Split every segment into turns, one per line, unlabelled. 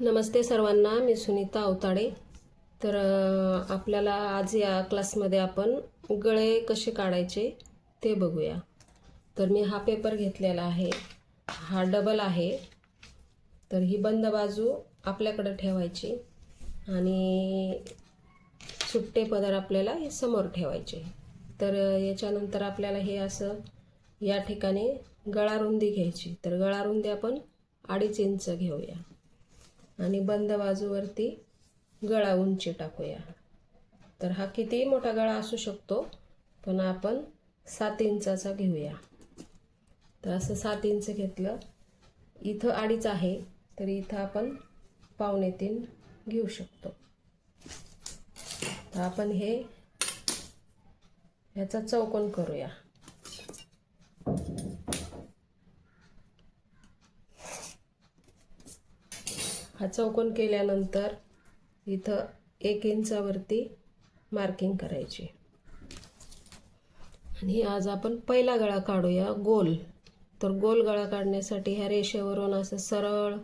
नमस्ते सर्वांना, मी सुनीता अवताडे। तर आपल्याला आज या क्लासमध्ये आपण गळे कसे काढायचे ते बघूया। तर मी हा पेपर घेतलेला आहे, हा डबल आहे। तर ही बंद बाजू आपल्याकडे ठेवायची आणि सुट्टे पदर आपल्याला हे समोर ठेवायचे। तर याच्यानंतर आपल्याला हे असं या ठिकाणी गळा रुंदी घ्यायची। तर गळा रुंदी आपण 2.5 इंच घेऊया आणि बंद बाजूवरती गळा उंची टाकूया। तर हा किती मोठा गळा असू शकतो, पण आपण 7 इंचाचा घेऊया। तर असं 7 इंच घेतलं, इथं 2.5 आहे तर इथं आपण 2.25 घेऊ शकतो। तर आपण ह्याचा चौकोन करूया। हा चौकोन केल्यानंतर इथं 1 इंचावरती मार्किंग करायची आणि आज आपण पहिला गळा काढूया गोल। तर गोल गळा काढण्यासाठी ह्या रेषेवरून असं सरळ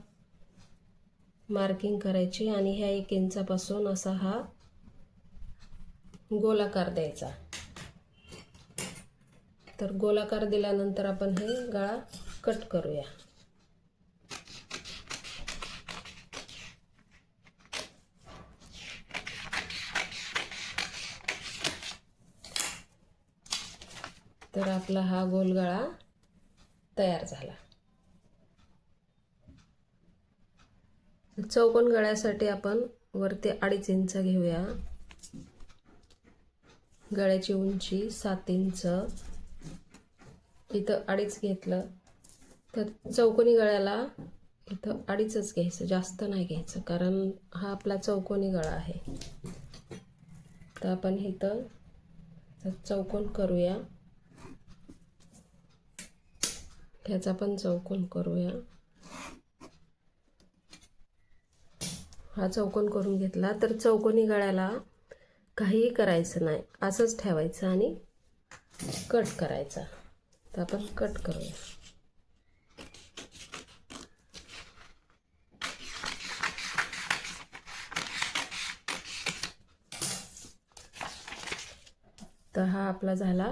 मार्किंग करायची आणि ह्या 1 इंचापासून असा हा गोलाकार द्यायचा। तर गोलाकार दिल्यानंतर आपण हे गळा कट करूया। तर आपला हा गोल गळा तयार झाला। चौकोन गळ्यासाठी आपण वरती 2.5 इंच घेऊया। गळ्याची उंची 7 इंच, इथं 2.5 घेतलं तर चौकोनी गळ्याला इथं 2.5च घ्यायचं, जास्त नाही घ्यायचं, कारण हा आपला चौकोनी गळा आहे। तर आपण इथं चौकोन करूया, ह्याचा पण चौकोन करूया। हा चौकोन करून घेतला तर चौकोनी गळ्याला काहीही करायचं नाही, असंच ठेवायचं आणि कट करायचा। तर आपण कट करूया। तर हा आपला झाला